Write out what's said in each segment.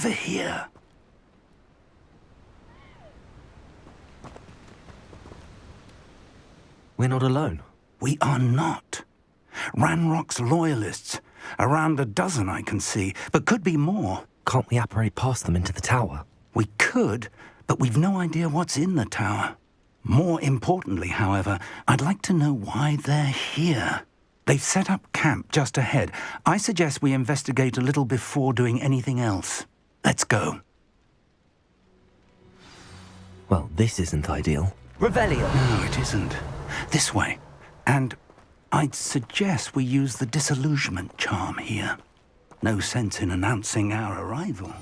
over here. We're not alone. We are not. Ranrock's loyalists. Around a dozen I can see, but could be more. Can't we apparate past them into the tower? We could, but we've no idea what's in the tower. More importantly, however, I'd like to know why they're here. They've set up camp just ahead. I suggest we investigate a little before doing anything else. Let's go. Well, this isn't ideal. Revelio! No, it isn't. This way. And I'd suggest we use the disillusionment charm here. No sense in announcing our arrival.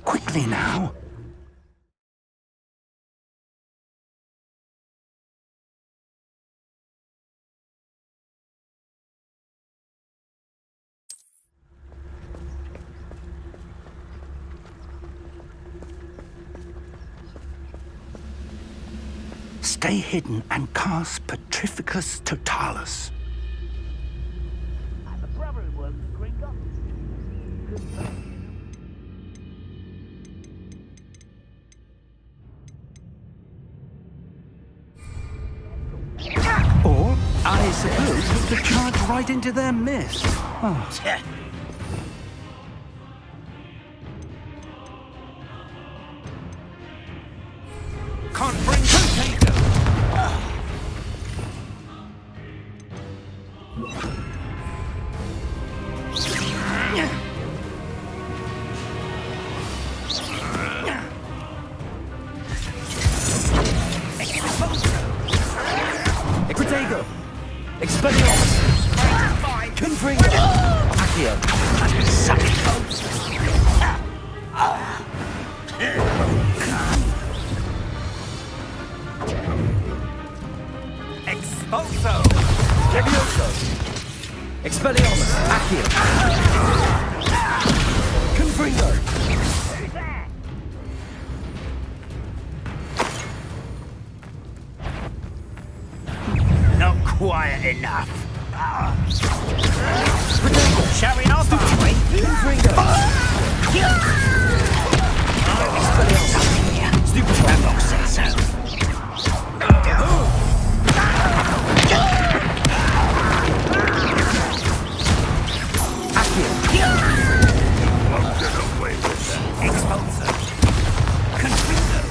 Quickly now. Stay hidden and cast Petrificus Totalis. I'm a brother who works for Green Or, I suppose, we could charge right into their mist. Oh. Can't bring potato! Equitego! Expelliarmus! Confringo! Accio! Expulso! Levioso! Expelliarmus! Accio! Confringo! Not quiet enough. Showing off, are we? Confringo! Expelliarmus! Stupid Ranrock said so. Expulso. Confringo.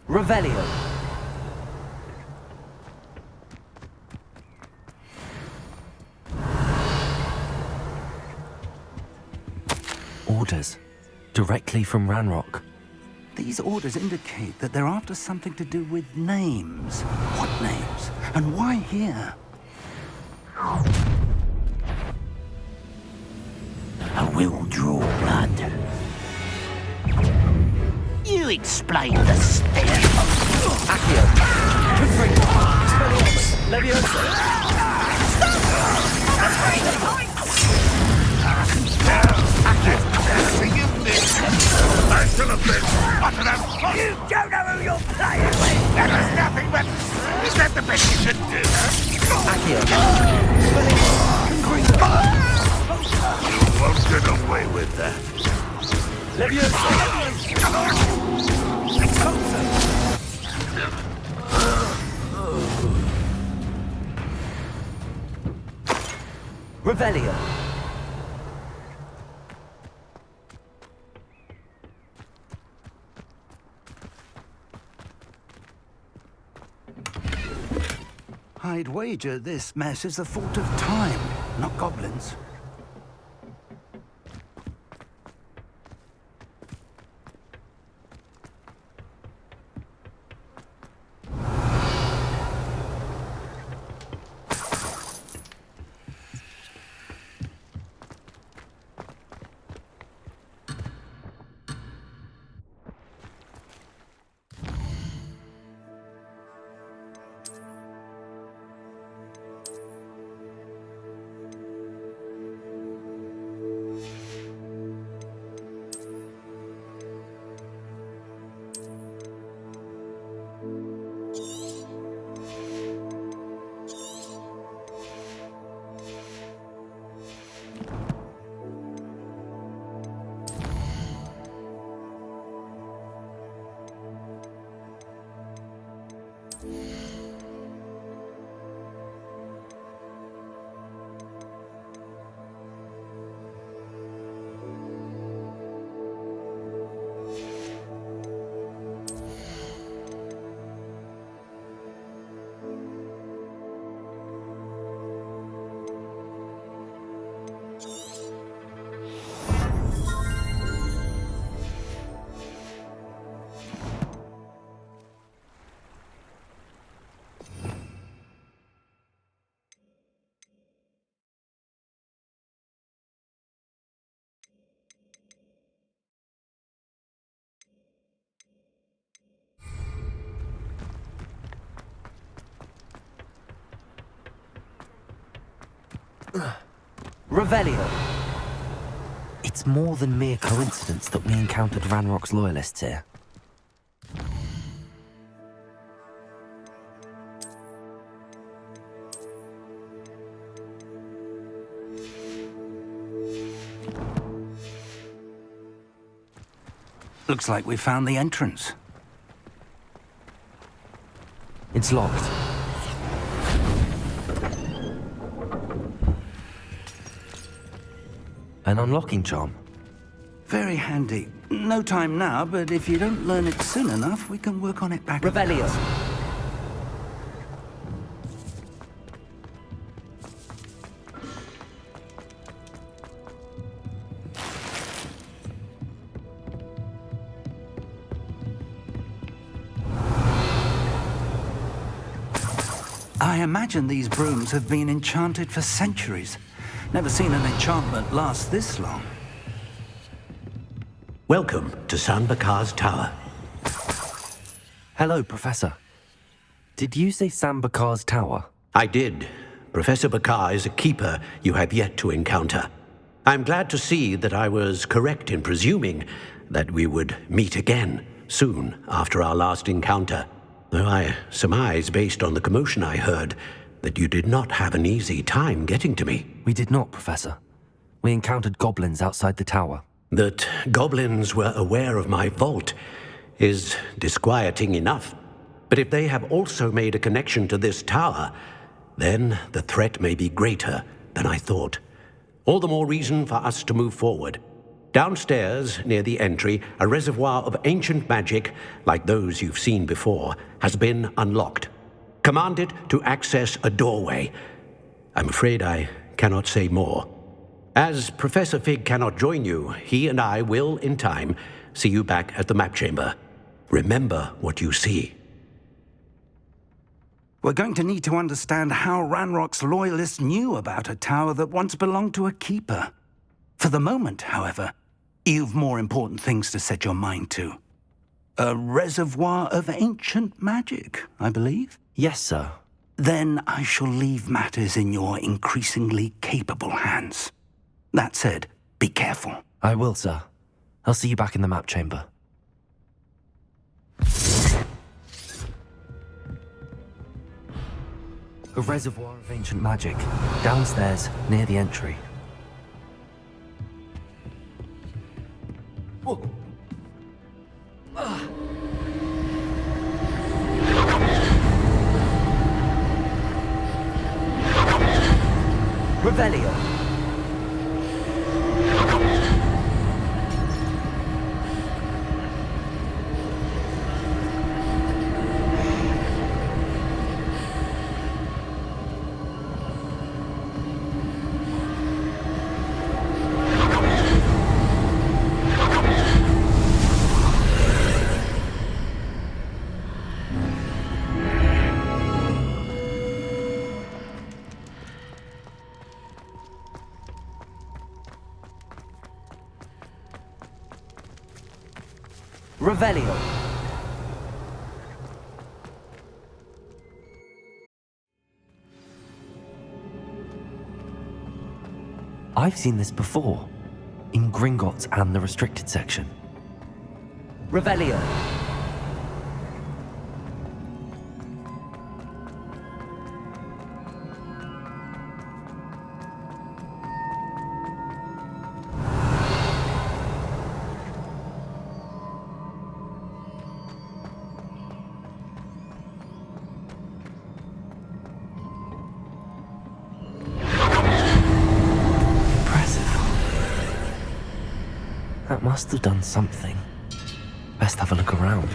Revelio! Orders. Directly from Ranrock. These orders indicate that they're after something to do with names. What names? And why here? I will draw blood. You explain the stare. Accio! Confringo! Expelliarmus! Levioso! You don't know who you're playing with! That was nothing but... Is that the best you can do? Accio! Confringo! You won't get away with that. Levioso! Revelio! I'd wager this mess is the fault of time, not goblins. Revelio. It's more than mere coincidence that we encountered Ranrock's loyalists here. Looks like we found the entrance. It's locked. An unlocking charm. Very handy. No time now, but if you don't learn it soon enough, we can work on it back. Revelio. I imagine these brooms have been enchanted for centuries. Never seen an enchantment last this long. Welcome to San Bakar's tower. Hello, Professor. Did you say Sam Bakar's tower? I did. Professor Bakar is a keeper you have yet to encounter. I'm glad to see that I was correct in presuming that we would meet again soon after our last encounter. Though I surmise, based on the commotion I heard, that you did not have an easy time getting to me. We did not, Professor. We encountered goblins outside the tower. That goblins were aware of my vault is disquieting enough. But if they have also made a connection to this tower, then the threat may be greater than I thought. All the more reason for us to move forward. Downstairs, near the entry, a reservoir of ancient magic, like those you've seen before, has been unlocked. Command it to access a doorway. I'm afraid I cannot say more. As Professor Fig cannot join you, he and I will, in time, see you back at the map chamber. Remember what you see. We're going to need to understand how Ranrock's loyalists knew about a tower that once belonged to a keeper. For the moment, however, you've more important things to set your mind to. A reservoir of ancient magic, I believe? Yes, sir. Then I shall leave matters in your increasingly capable hands. That said, be careful. I will, sir. I'll see you back in the map chamber. A reservoir of ancient magic, downstairs, near the entry. Revelio. Revelio. I've seen this before, in Gringotts and the restricted section. Revelio. That must have done something. Best have a look around.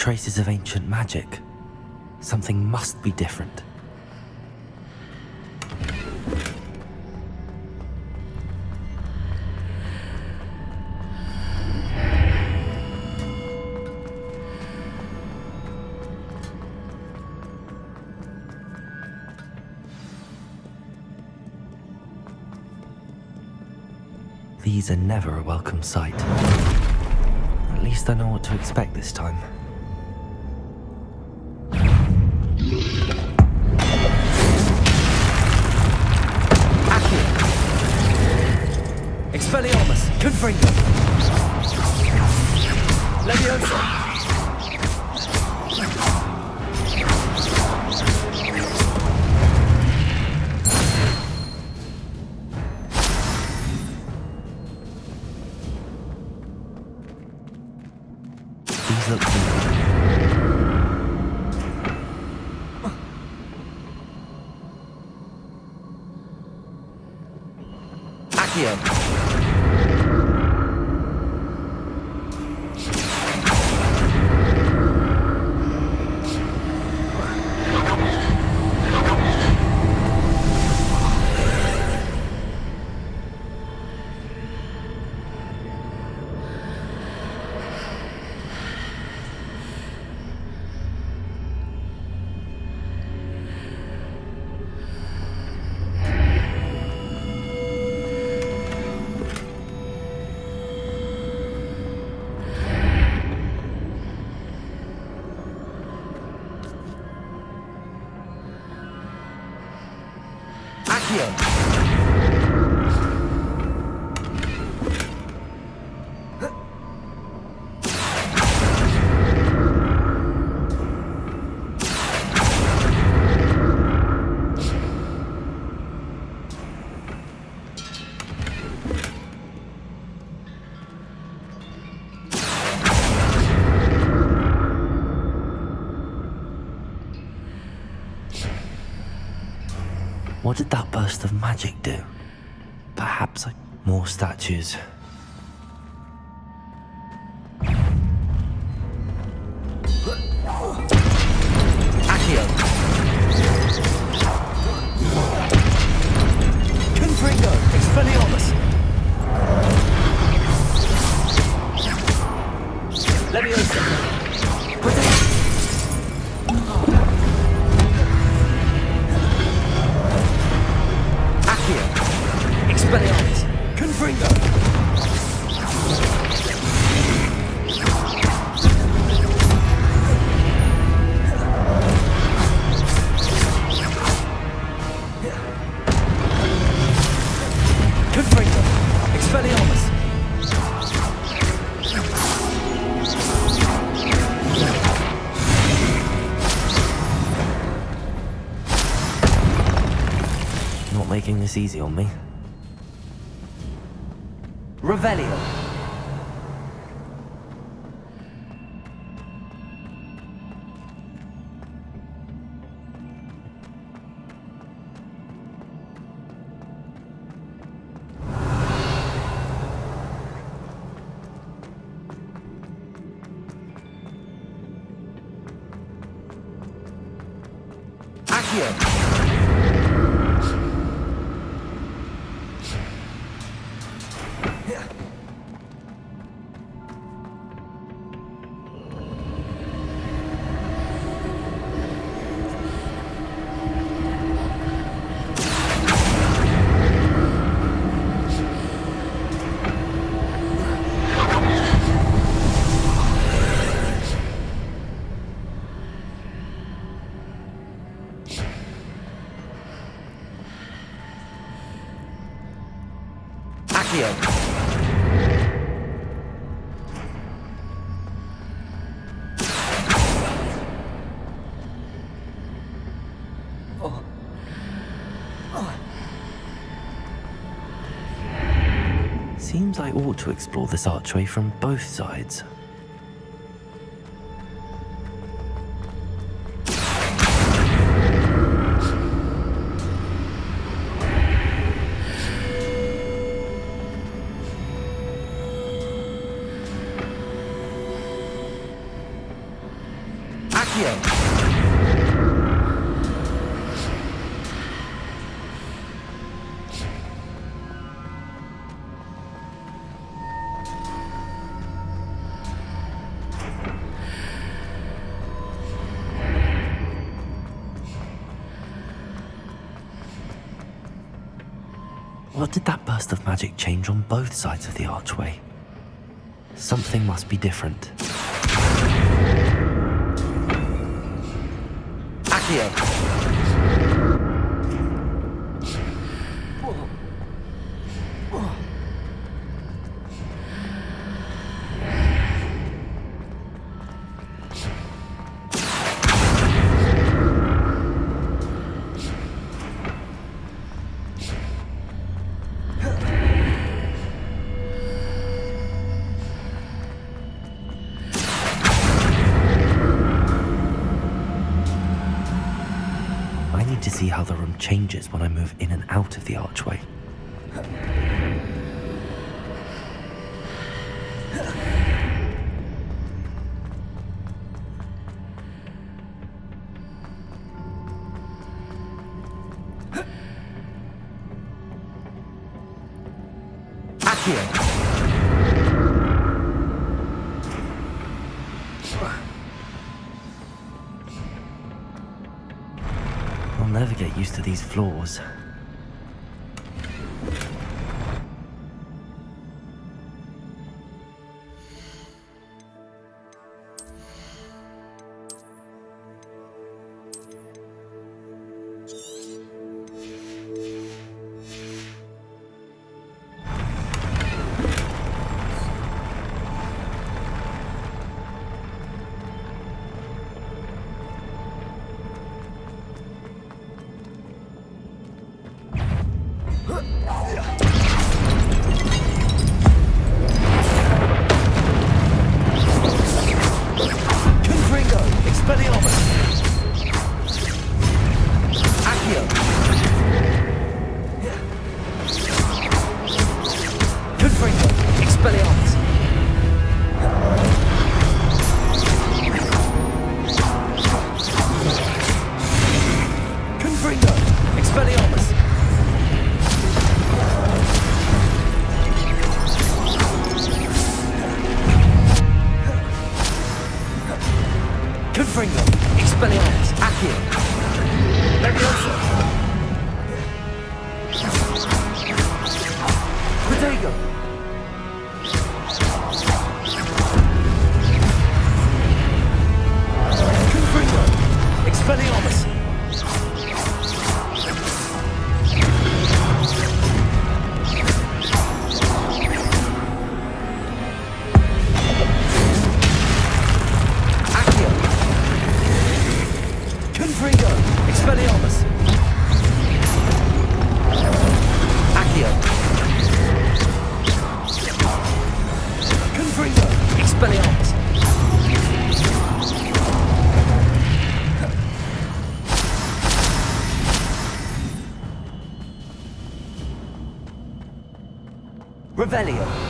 traces of ancient magic. Something must be different. These are never a welcome sight. At least I know what to expect this time. Accio! Expelliarmus! Confringo! Leviosa! These look familiar. Accio! What did that burst of magic do? Perhaps more statues. Accio! Confringo! Expelliarmus! Leviosa! Protect! Expelliarmus! Confringo! Confringo! Expelliarmus! Not making this easy on me. Revelio. Accio. Seems I ought to explore this archway from both sides. What did that burst of magic change on both sides of the archway? Something must be different. I need to see how the room changes when I move in and out of the archway. I'll never get used to these floors. Revelio.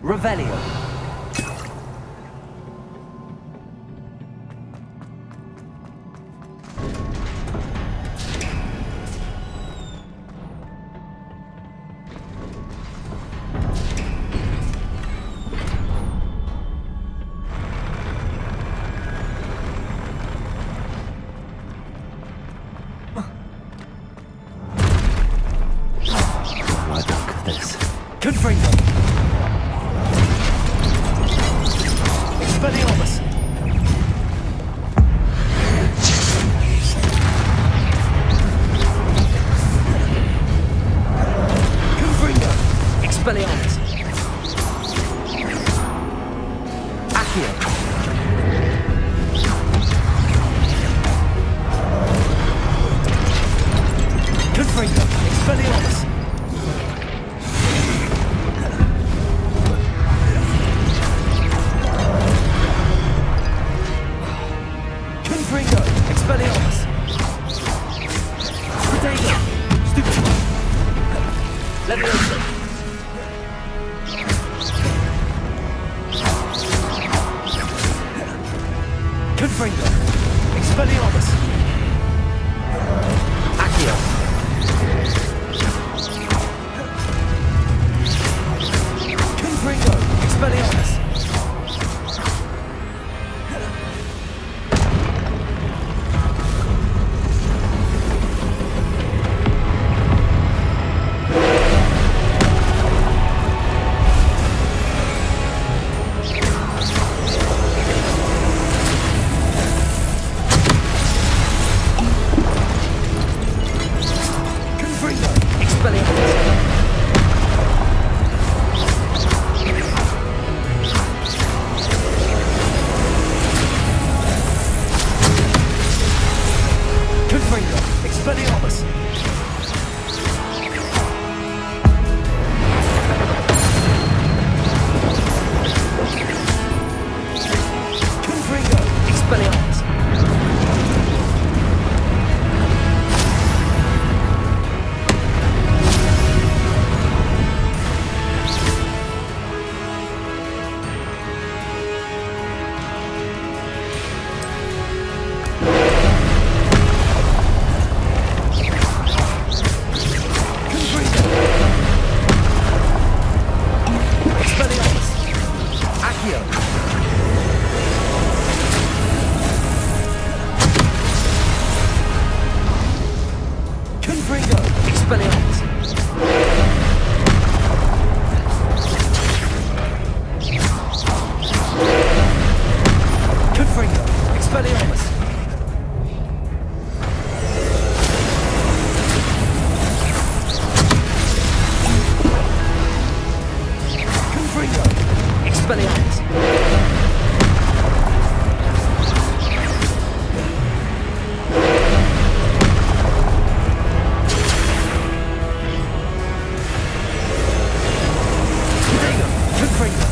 Revelio. I look at this. Confringo. Expelliarmus. Confringo. Expelliarmus. Accio. Confringo. Expelliarmus. Confringo. Expelliarmus. Protego. Stupid. Leviosa. Confringo. Expelliarmus. Accio. Confringo. Expelliarmus. Confringo. Expelliarmus. Confringo. Expelliarmus. Confringo. Expelliarmus. Confringo. Expelliarmus. Accio. Confringo. Expelliarmus. Confringo. Expelliarmus. Confringo. Expelliarmus. Protego. Confringo.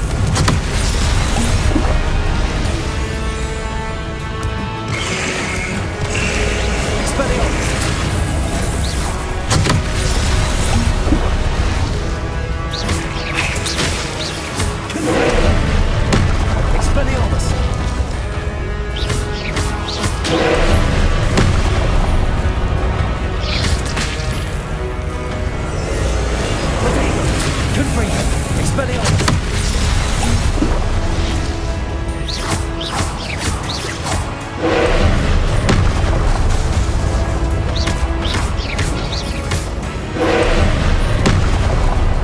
Expelliarmus. Confringo. Expelliarmus. Protego. Confringo. Expelliarmus.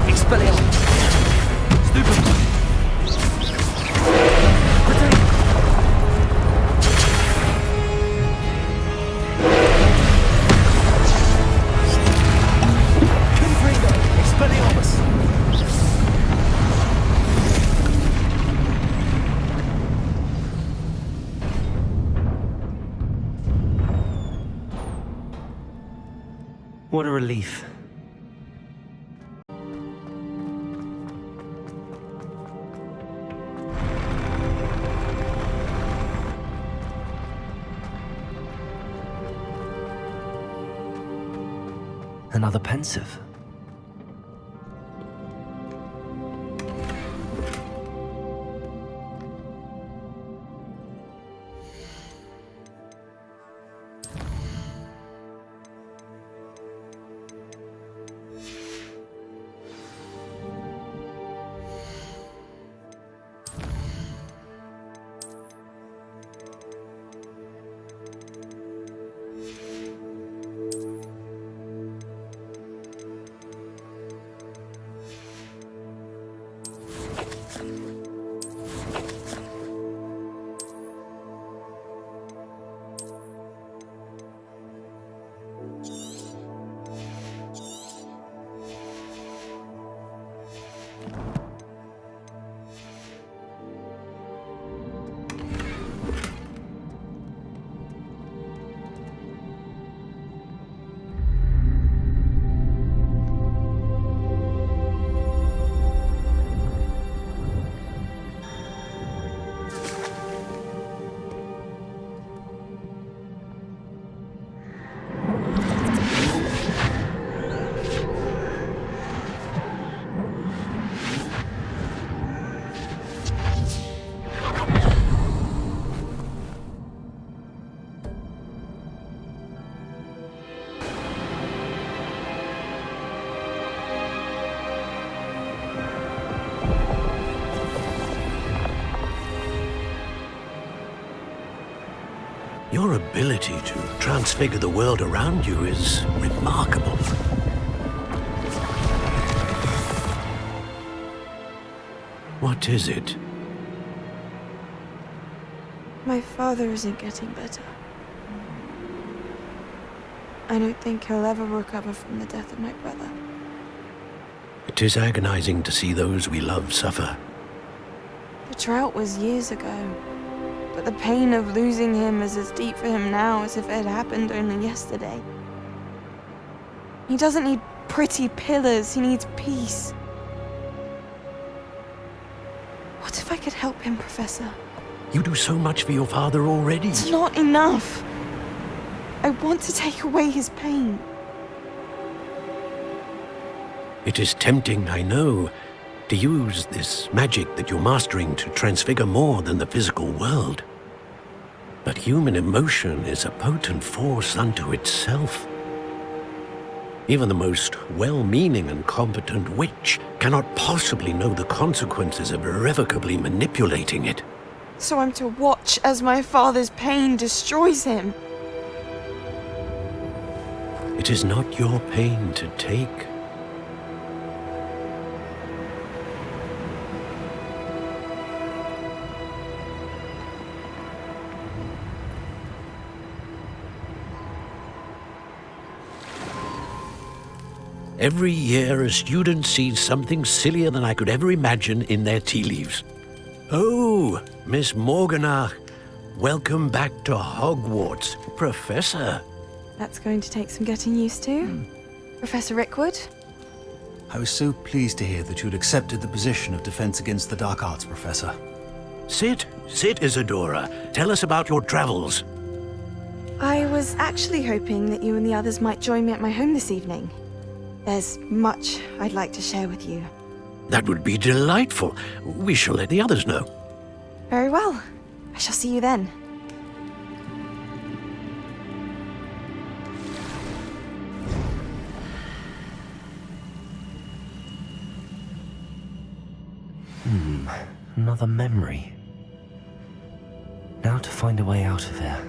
Expelliarmus. Stupid. Protego. Confringo. Expelliarmus. What a relief. Another pensive. Your ability to transfigure the world around you is remarkable. What is it? My father isn't getting better. I don't think he'll ever recover from the death of my brother. It is agonizing to see those we love suffer. The drought was years ago, but the pain of losing him is as deep for him now as if it had happened only yesterday. He doesn't need pretty pillars, he needs peace. What if I could help him, Professor? You do so much for your father already. It's not enough. I want to take away his pain. It is tempting, I know, to use this magic that you're mastering to transfigure more than the physical world. But human emotion is a potent force unto itself. Even the most well-meaning and competent witch cannot possibly know the consequences of irrevocably manipulating it. So I'm to watch as my father's pain destroys him. It is not your pain to take. Every year, a student sees something sillier than I could ever imagine in their tea leaves. Oh, Miss Morganach, welcome back to Hogwarts, Professor. That's going to take some getting used to. Professor Rickwood? I was so pleased to hear that you'd accepted the position of Defense Against the Dark Arts, Professor. Sit, Isadora. Tell us about your travels. I was actually hoping that you and the others might join me at my home this evening. There's much I'd like to share with you. That would be delightful. We shall let the others know. Very well. I shall see you then. Another memory. Now to find a way out of here.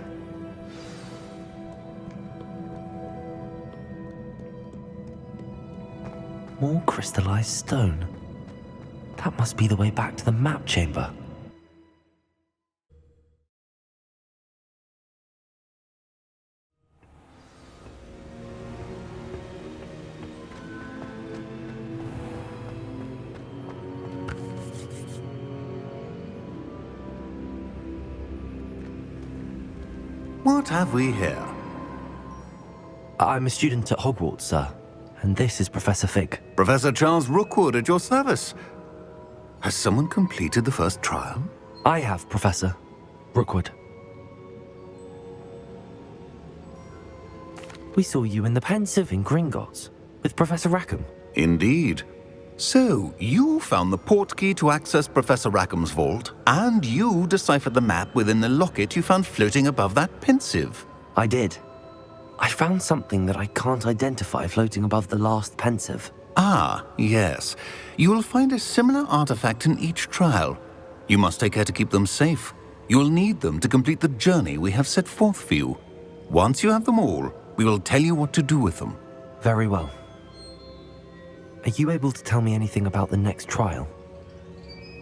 More crystallized stone. That must be the way back to the map chamber. What have we here? I'm a student at Hogwarts, sir. And this is Professor Fig. Professor Charles Rookwood at your service. Has someone completed the first trial? I have, Professor Rookwood. We saw you in the Pensive in Gringotts with Professor Rackham. Indeed. So, you found the portkey to access Professor Rackham's vault, and you deciphered the map within the locket you found floating above that Pensive. I did. I found something that I can't identify floating above the last Pensive. Ah, yes. You will find a similar artifact in each trial. You must take care to keep them safe. You will need them to complete the journey we have set forth for you. Once you have them all, we will tell you what to do with them. Very well. Are you able to tell me anything about the next trial?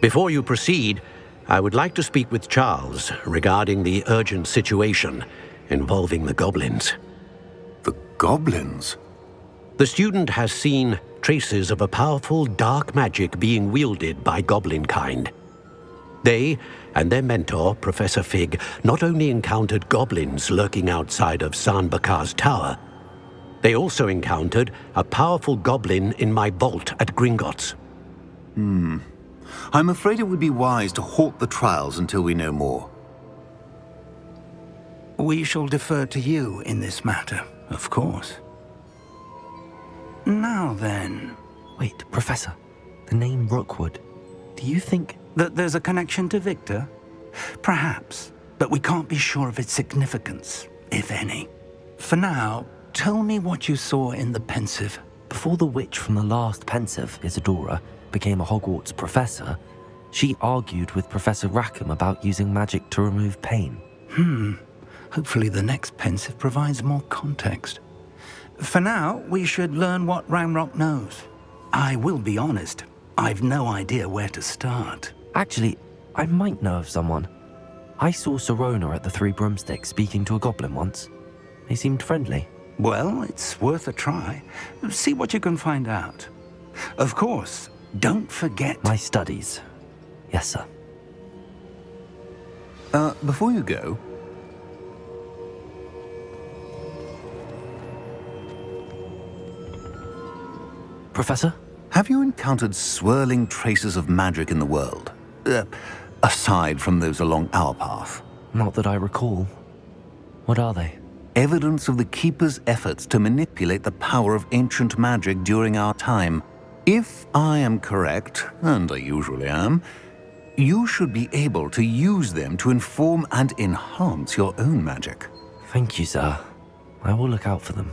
Before you proceed, I would like to speak with Charles regarding the urgent situation involving the goblins. The goblins? The student has seen traces of a powerful dark magic being wielded by goblin kind. They and their mentor, Professor Fig, not only encountered goblins lurking outside of San Bakar's tower, they also encountered a powerful goblin in my vault at Gringotts. I'm afraid it would be wise to halt the trials until we know more. We shall defer to you in this matter, of course. Now then... Wait, Professor. The name Rookwood. Do you think... that there's a connection to Victor? Perhaps, but we can't be sure of its significance, if any. For now, tell me what you saw in the Pensive. Before the witch from the last Pensive, Isadora, became a Hogwarts professor, she argued with Professor Rackham about using magic to remove pain. Hopefully the next pensive provides more context. For now, we should learn what Ramrock knows. I will be honest, I've no idea where to start. Actually, I might know of someone. I saw Sirona at the Three Broomsticks speaking to a goblin once. They seemed friendly. Well, it's worth a try. See what you can find out. Of course, don't forget... My studies. Yes, sir. Before you go, Professor? have you encountered swirling traces of magic in the world? Aside from those along our path. Not that I recall. What are they? Evidence of the Keeper's efforts to manipulate the power of ancient magic during our time. If I am correct, and I usually am, you should be able to use them to inform and enhance your own magic. Thank you, sir. I will look out for them.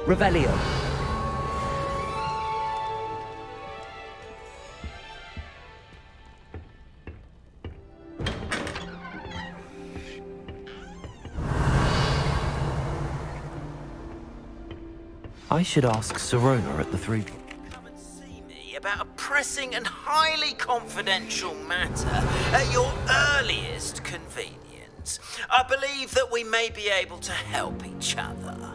Revelio. I should ask Sirona at the Three... Come and see me about a pressing and highly confidential matter at your earliest convenience. I believe that we may be able to help each other.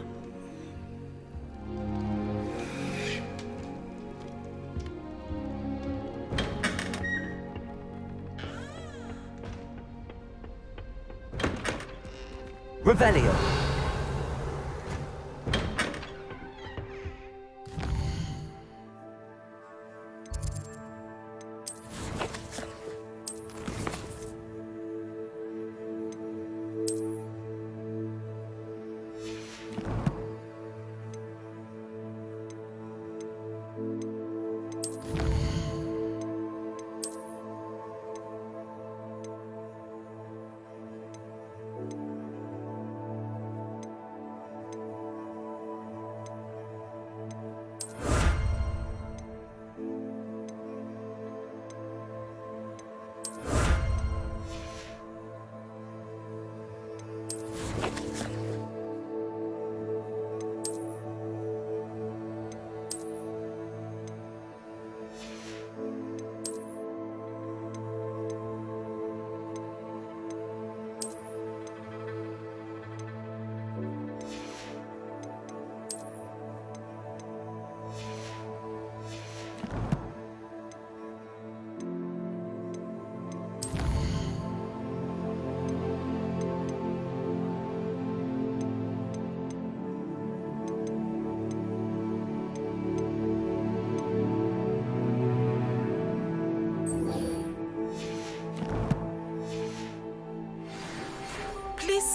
Revelio.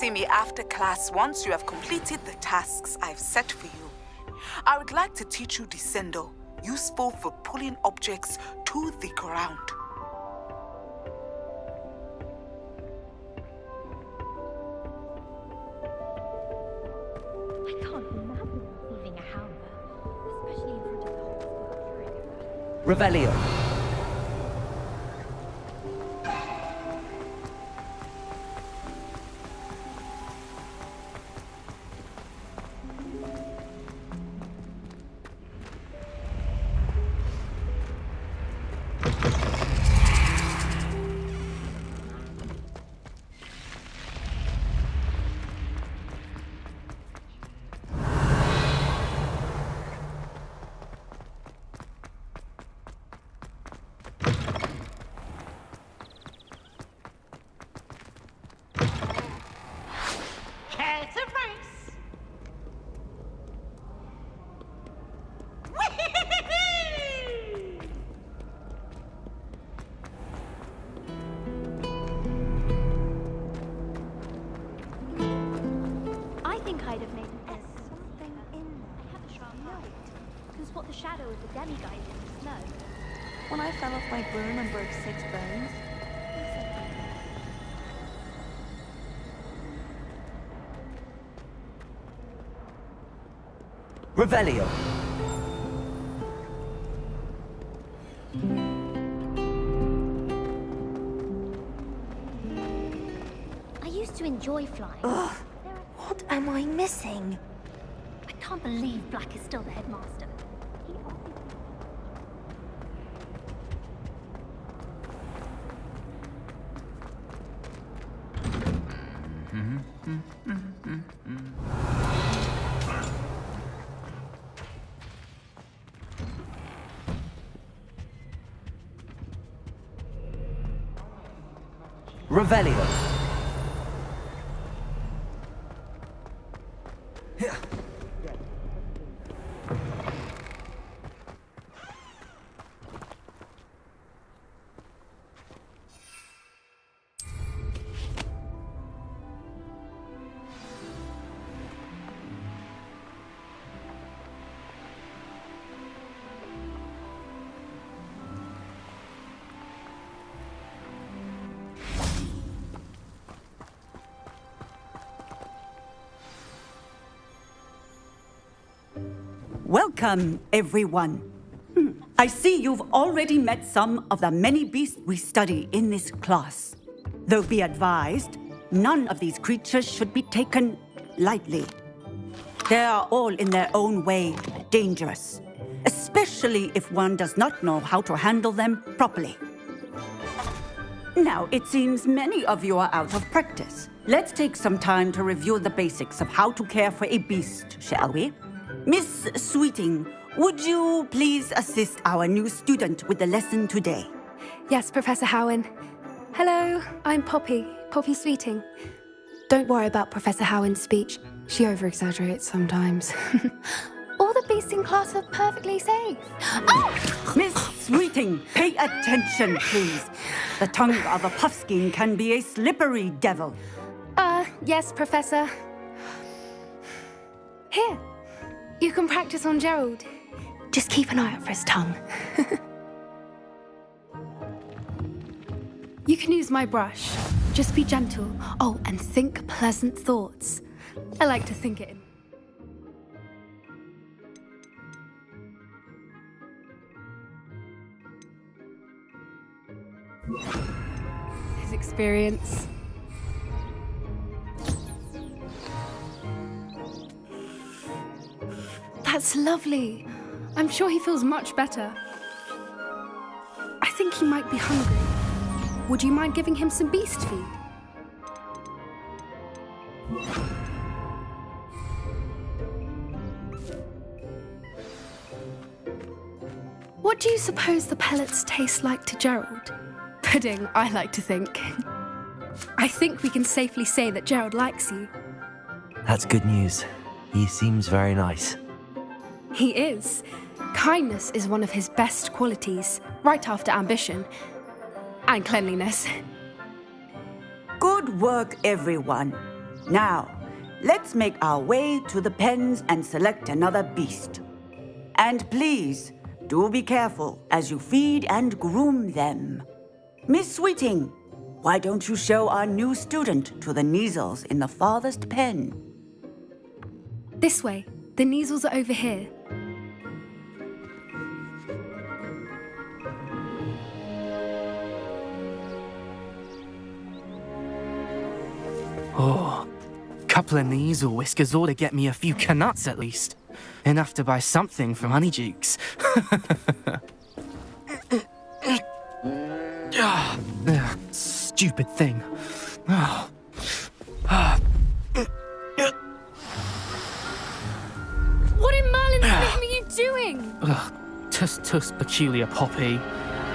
See me after class once you have completed the tasks I've set for you. I would like to teach you Descendo, useful for pulling objects to the ground. I can't imagine receiving a hammer, especially in front of the whole school hearing about it. Revelio. with the demiguise in the snow. When I fell off my broom and broke 6 bones, he said Revelio. I used to enjoy flying. Ugh, what am I missing? I can't believe Black is still the headmaster. He obviously... Revelio. Welcome, everyone. I see you've already met some of the many beasts we study in this class. Though be advised, none of these creatures should be taken lightly. They are all in their own way dangerous, especially if one does not know how to handle them properly. Now, it seems many of you are out of practice. Let's take some time to review the basics of how to care for a beast, shall we? Miss Sweeting, would you please assist our new student with the lesson today? Yes, Professor Howen. Hello, I'm Poppy Sweeting. Don't worry about Professor Howen's speech. She over-exaggerates sometimes. All the beasts in class are perfectly safe. Oh! Miss Sweeting, pay attention, please. The tongue of a puffskein can be a slippery devil. Yes, Professor. Here, you can practice on Gerald. Just keep an eye out for his tongue. You can use my brush. Just be gentle. Oh, and think pleasant thoughts. I like to think it in. His experience. That's lovely. I'm sure he feels much better. I think he might be hungry. Would you mind giving him some beast feed? What do you suppose the pellets taste like to Gerald? Pudding, I like to think. I think we can safely say that Gerald likes you. That's good news. He seems very nice. He is. Kindness is one of his best qualities, right after ambition. And cleanliness. Good work, everyone. Now, let's make our way to the pens and select another beast. And please, do be careful as you feed and groom them. Miss Sweeting, why don't you show our new student to the Kneazles in the farthest pen? This way. The Kneazles are over here. Oh, couple of Kneazle whiskers ought to get me a few canuts at least. Enough to buy something from Honeydukes. Stupid thing. What in Merlin's name are you doing? Tuss, peculiar Poppy.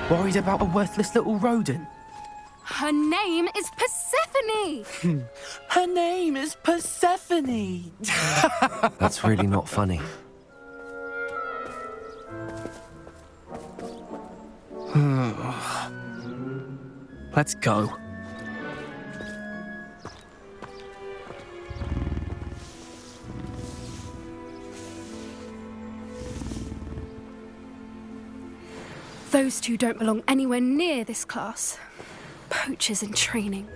Worried about a worthless little rodent. Her name is Persephone! Her name is Persephone! That's really not funny. Let's go. Those two don't belong anywhere near this class. Poachers in training.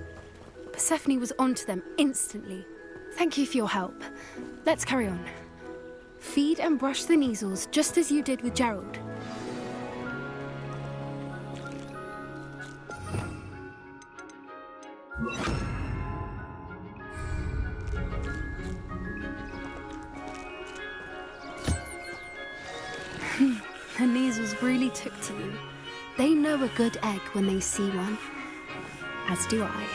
Persephone was onto them instantly. Thank you for your help. Let's carry on. Feed and brush the measles just as you did with Gerald. The measles really took to you. They know a good egg when they see one. As do I.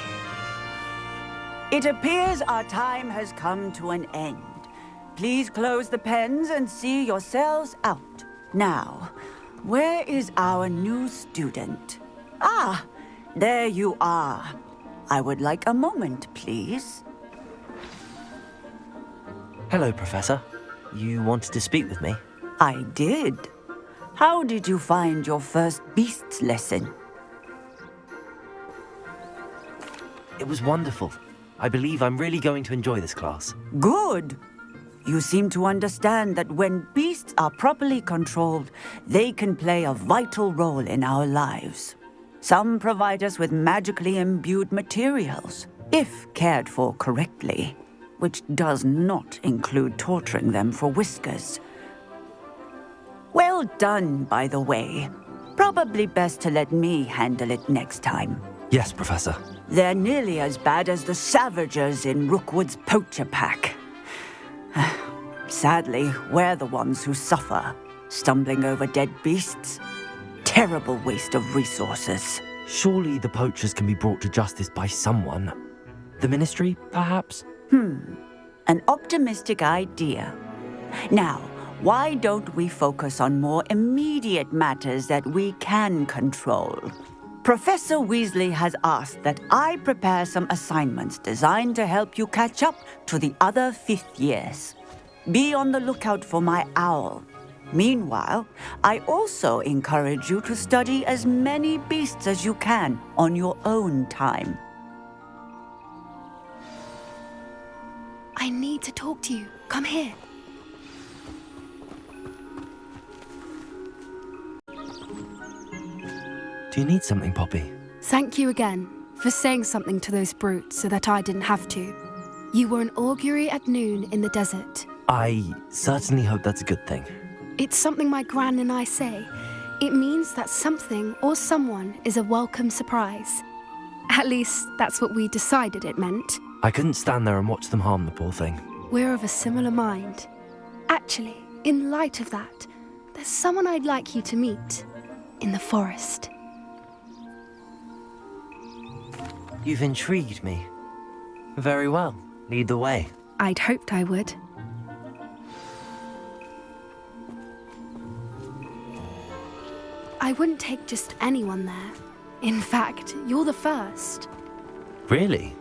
It appears our time has come to an end. Please close the pens and see yourselves out. Now, where is our new student? Ah, there you are. I would like a moment, please. Hello, Professor. You wanted to speak with me? I did. How did you find your first beasts lesson? It was wonderful. I believe I'm really going to enjoy this class. Good. You seem to understand that when beasts are properly controlled, they can play a vital role in our lives. Some provide us with magically imbued materials, if cared for correctly, which does not include torturing them for whiskers. Well done, by the way. Probably best to let me handle it next time. Yes, Professor. They're nearly as bad as the Savagers in Rookwood's poacher pack. Sadly, we're the ones who suffer, stumbling over dead beasts. Terrible waste of resources. Surely the poachers can be brought to justice by someone. The Ministry, perhaps? An optimistic idea. Now, why don't we focus on more immediate matters that we can control? Professor Weasley has asked that I prepare some assignments designed to help you catch up to the other fifth years. Be on the lookout for my owl. Meanwhile, I also encourage you to study as many beasts as you can on your own time. I need to talk to you. Come here. Do you need something, Poppy? Thank you again for saying something to those brutes so that I didn't have to. You were an augury at noon in the desert. I certainly hope that's a good thing. It's something my gran and I say. It means that something or someone is a welcome surprise. At least, that's what we decided it meant. I couldn't stand there and watch them harm the poor thing. We're of a similar mind. Actually, in light of that, there's someone I'd like you to meet. In the forest. You've intrigued me. Very well. Lead the way. I'd hoped I would. I wouldn't take just anyone there. In fact, you're the first. Really?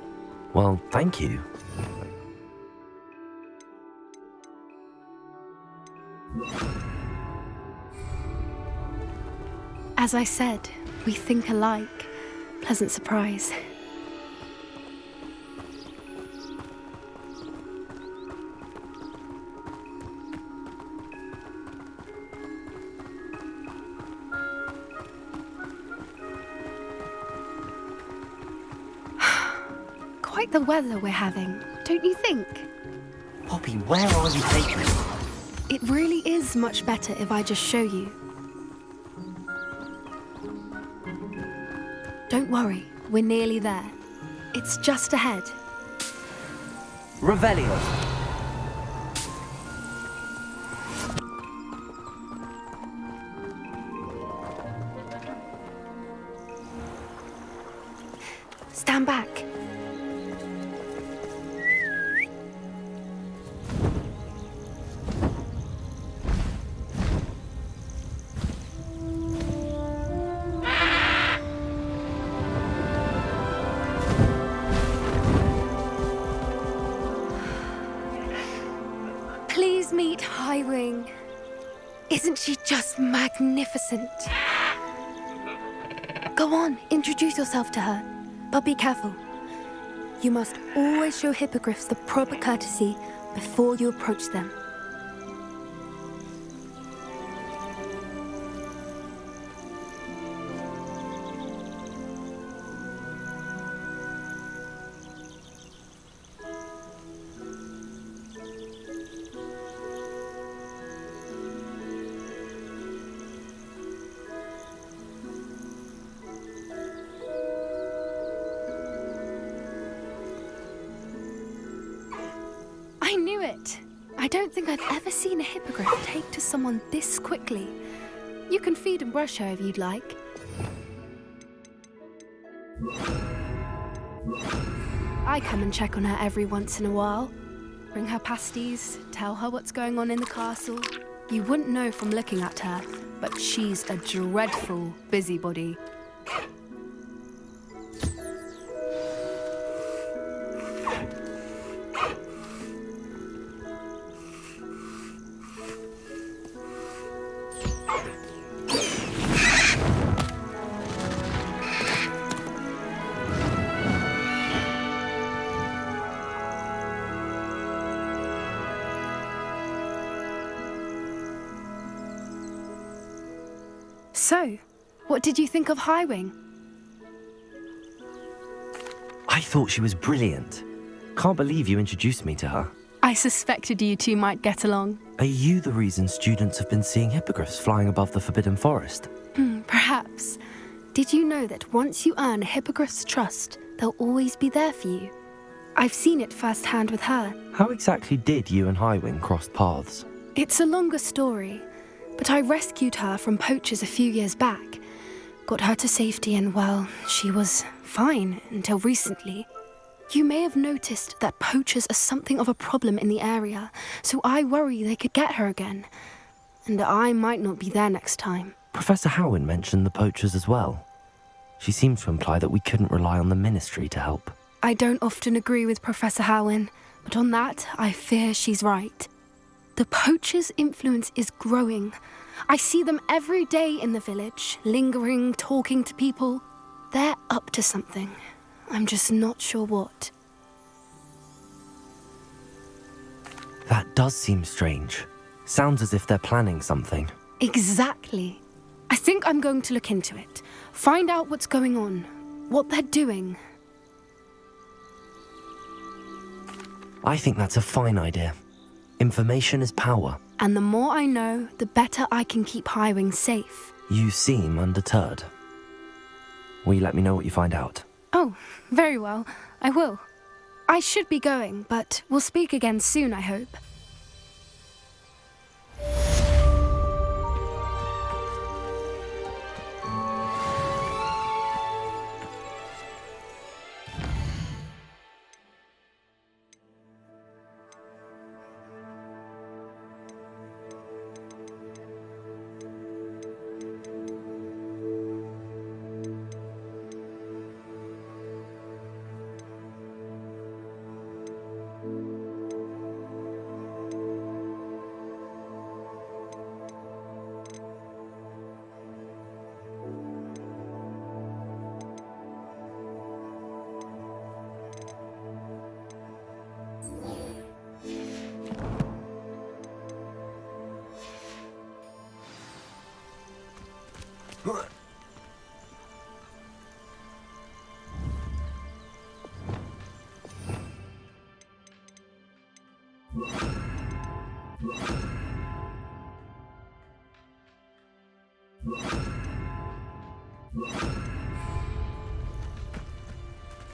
Well, thank you. As I said, we think alike. Pleasant surprise. Quite the weather we're having, don't you think? Poppy, where are you taking me? It really is much better if I just show you. Don't worry, we're nearly there. It's just ahead. Revelio. Stand back. Please meet Highwing. Isn't she just magnificent? Go on, introduce yourself to her. But be careful. You must always show hippogriffs the proper courtesy before you approach them. I don't think I've ever seen a hippogriff take to someone this quickly. You can feed and brush her if you'd like. I come and check on her every once in a while. Bring her pasties, tell her what's going on in the castle. You wouldn't know from looking at her, but she's a dreadful busybody. So, what did you think of Highwing? I thought she was brilliant. Can't believe you introduced me to her. I suspected you two might get along. Are you the reason students have been seeing hippogriffs flying above the Forbidden Forest? Perhaps. Did you know that once you earn a hippogriff's trust, they'll always be there for you? I've seen it firsthand with her. How exactly did you and Highwing cross paths? It's a longer story, but I rescued her from poachers a few years back. Got her to safety and, well, she was fine until recently. You may have noticed that poachers are something of a problem in the area, so I worry they could get her again. And I might not be there next time. Professor Howin mentioned the poachers as well. She seemed to imply that we couldn't rely on the ministry to help. I don't often agree with Professor Howin, but on that, I fear she's right. The poachers' influence is growing. I see them every day in the village, lingering, talking to people. They're up to something. I'm just not sure what. That does seem strange. Sounds as if they're planning something. Exactly. I think I'm going to look into it. Find out what's going on, what they're doing. I think that's a fine idea. Information is power. And the more I know, the better I can keep Highwing safe. You seem undeterred. Will you let me know what you find out? Oh, very well. I will. I should be going, but we'll speak again soon, I hope.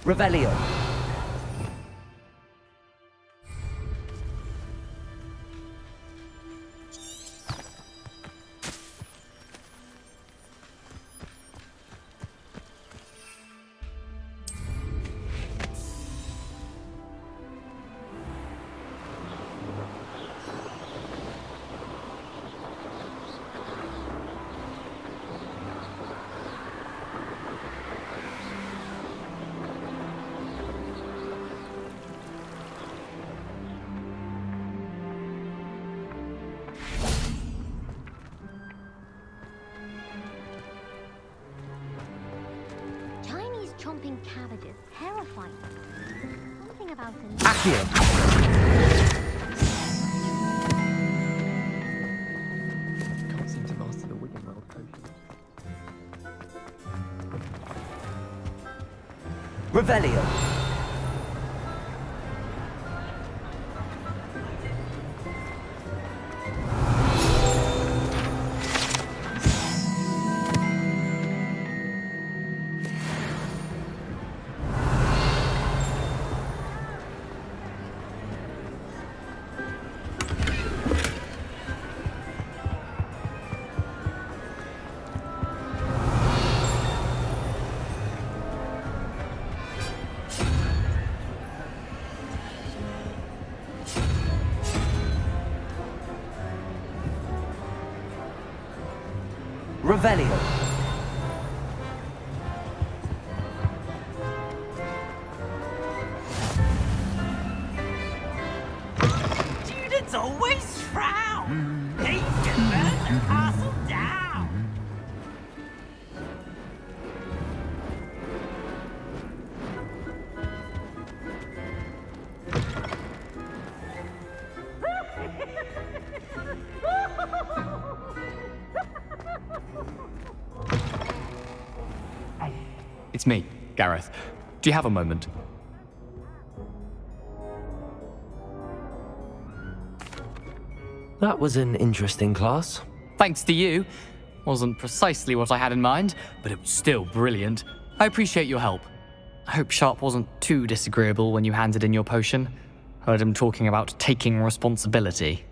Revelio. Chomping cabbages, terrifying. Something about an Accio. Can't seem to master the Wiggenweld potion. Revelio. Revelio. Students always frown. They can burn the castle down. It's me, Gareth. Do you have a moment? That was an interesting class. Thanks to you. Wasn't precisely what I had in mind, but it was still brilliant. I appreciate your help. I hope Sharp wasn't too disagreeable when you handed in your potion. Heard him talking about taking responsibility.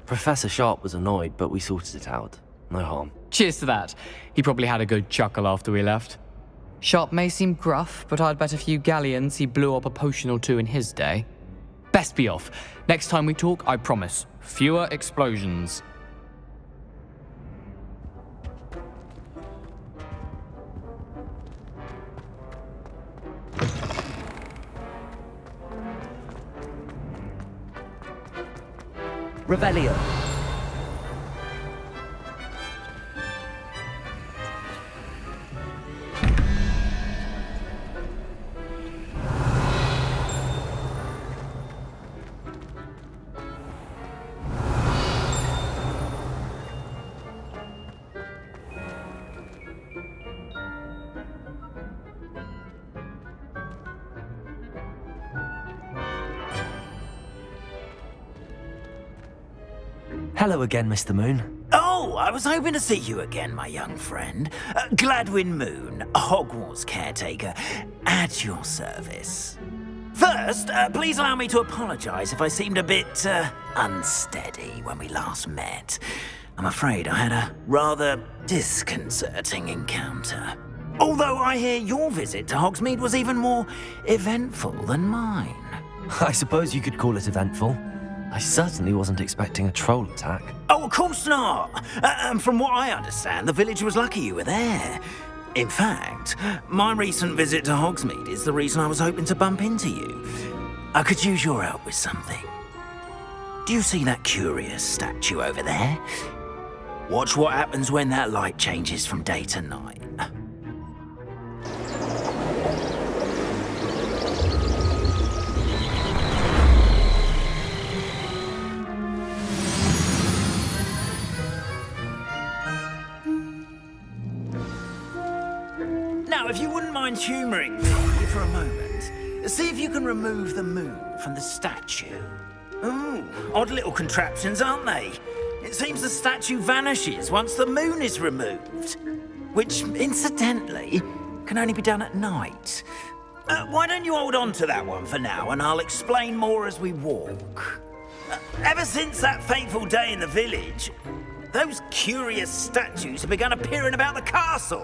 Professor Sharp was annoyed, but we sorted it out. No harm. Cheers to that. He probably had a good chuckle after we left. Sharp may seem gruff, but I'd bet a few galleons he blew up a potion or two in his day. Best be off. Next time we talk, I promise, fewer explosions. Revelio. Hello again, Mr. Moon. Oh, I was hoping to see you again, my young friend. Gladwin Moon, Hogwarts caretaker, at your service. First, please allow me to apologise if I seemed a bit unsteady when we last met. I'm afraid I had a rather disconcerting encounter. Although I hear your visit to Hogsmeade was even more eventful than mine. I suppose you could call it eventful. I certainly wasn't expecting a troll attack. Oh, of course not. And from what I understand, the village was lucky you were there. In fact, my recent visit to Hogsmeade is the reason I was hoping to bump into you. I could use your help with something. Do you see that curious statue over there? Watch what happens when that light changes from day to night. Now, if you wouldn't mind humouring me for a moment, see if you can remove the moon from the statue. Ooh, odd little contraptions, aren't they? It seems the statue vanishes once the moon is removed, which, incidentally, can only be done at night. Why don't you hold on to that one for now, and I'll explain more as we walk. Ever since that fateful day in the village, those curious statues have begun appearing about the castle.